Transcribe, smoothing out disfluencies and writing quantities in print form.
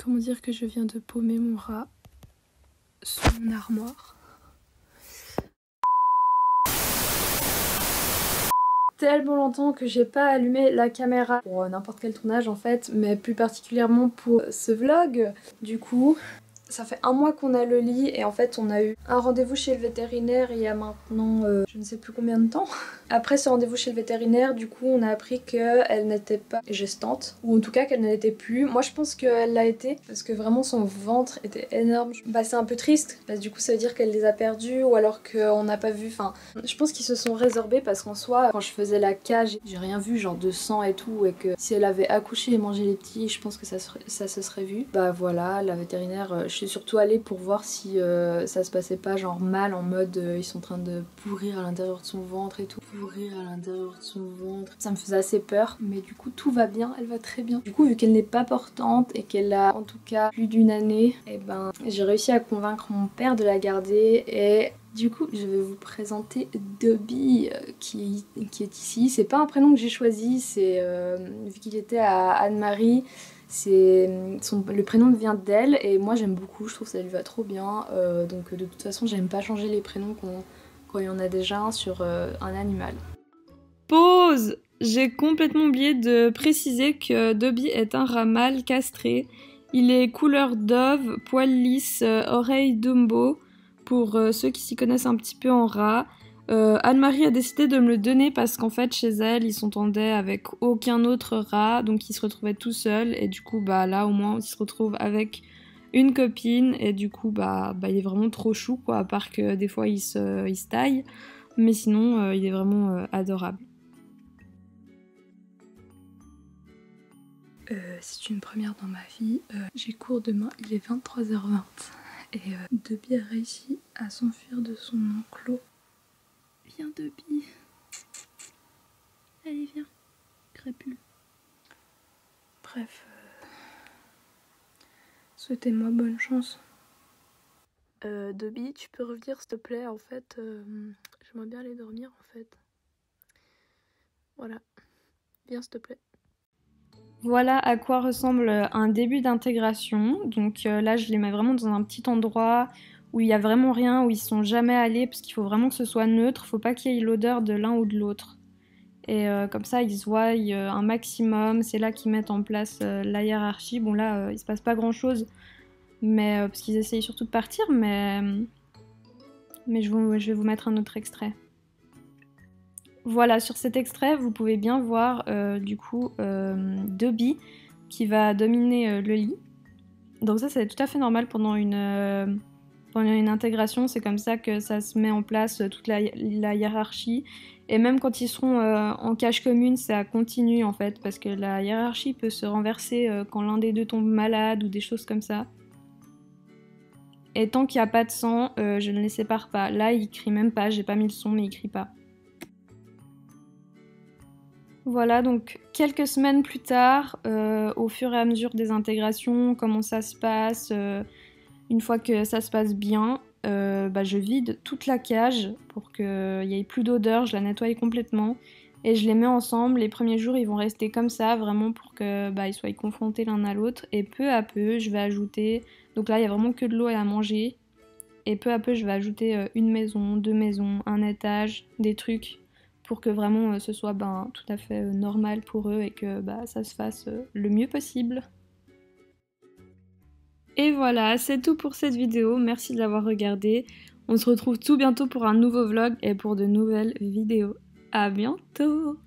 Comment dire que je viens de paumer mon rat sous mon armoire. Tellement longtemps que j'ai pas allumé la caméra pour n'importe quel tournage en fait, mais plus particulièrement pour ce vlog. Du coup, ça fait 1 mois qu'on a le lit et en fait on a eu un rendez-vous chez le vétérinaire il y a maintenant je ne sais plus combien de temps. Après ce rendez-vous chez le vétérinaire, du coup on a appris qu'elle n'était pas gestante, ou en tout cas qu'elle ne l'était plus. Moi je pense qu'elle l'a été parce que vraiment son ventre était énorme. Bah c'est un peu triste parce que du coup ça veut dire qu'elle les a perdus ou alors qu'on n'a pas vu. Enfin je pense qu'ils se sont résorbés parce qu'en soi quand je faisais la cage j'ai rien vu genre de sang et tout, et que si elle avait accouché et mangé les petits je pense que ça se serait vu. Bah voilà, la vétérinaire, je suis surtout allée pour voir si ça se passait pas genre mal, en mode ils sont en train de pourrir à l'intérieur de son ventre et tout. Pourrir à l'intérieur de son ventre. Ça me faisait assez peur, mais du coup tout va bien, elle va très bien. Du coup vu qu'elle n'est pas portante et qu'elle a en tout cas plus d'1 année, et ben j'ai réussi à convaincre mon père de la garder et du coup je vais vous présenter Dobby qui est ici. C'est pas un prénom que j'ai choisi, c'est vu qu'il était à Anne-Marie. Le prénom vient d'elle et moi j'aime beaucoup, je trouve que ça lui va trop bien, donc de toute façon j'aime pas changer les prénoms quand il y en a déjà un sur un animal. Pause! J'ai complètement oublié de préciser que Dobby est un rat mâle castré. Il est couleur dove, poil lisse, oreille Dumbo, pour ceux qui s'y connaissent un petit peu en rat. Anne-Marie a décidé de me le donner parce qu'en fait chez elle ils s'entendaient avec aucun autre rat, donc ils se retrouvaient tout seuls, et du coup bah là au moins ils se retrouvent avec une copine, et du coup bah il est vraiment trop chou quoi, à part que des fois il se taille, mais sinon il est vraiment adorable. C'est une première dans ma vie, j'ai cours demain, il est 23h20 et Dobby a réussi à s'enfuir de son enclos. Viens Dobby. Allez viens, crapule. Bref, souhaitez-moi bonne chance. Dobby, tu peux revenir s'il te plaît, en fait, j'aimerais bien aller dormir en fait. Voilà, viens s'il te plaît. Voilà à quoi ressemble un début d'intégration. Donc là je les mets vraiment dans un petit endroit où il n'y a vraiment rien, où ils sont jamais allés, parce qu'il faut vraiment que ce soit neutre, faut pas qu'il y ait l'odeur de l'un ou de l'autre. Et comme ça ils se voient un maximum, c'est là qu'ils mettent en place la hiérarchie. Bon là il se passe pas grand chose, mais parce qu'ils essayent surtout de partir, mais je vais vous mettre un autre extrait. Voilà, sur cet extrait, vous pouvez bien voir du coup Dobby qui va dominer le lit. Donc ça c'est tout à fait normal pendant une intégration, c'est comme ça que ça se met en place toute la hiérarchie. Et même quand ils seront en cage commune, ça continue en fait, parce que la hiérarchie peut se renverser quand l'un des deux tombe malade ou des choses comme ça. Et tant qu'il n'y a pas de sang, je ne les sépare pas. Là il crie même pas, j'ai pas mis le son mais il crie pas. Voilà, donc quelques semaines plus tard, au fur et à mesure des intégrations, comment ça se passe, une fois que ça se passe bien, je vide toute la cage pour qu'il n'y ait plus d'odeur, je la nettoie complètement et je les mets ensemble. Les premiers jours ils vont rester comme ça, vraiment pour qu'ils soient confrontés l'un à l'autre, et peu à peu je vais ajouter, donc là il n'y a vraiment que de l'eau et à manger, et peu à peu je vais ajouter une maison, 2 maisons, un étage, des trucs, pour que vraiment ce soit tout à fait normal pour eux et que ça se fasse le mieux possible. Et voilà, c'est tout pour cette vidéo, merci de l'avoir regardée. On se retrouve tout bientôt pour un nouveau vlog et pour de nouvelles vidéos. À bientôt!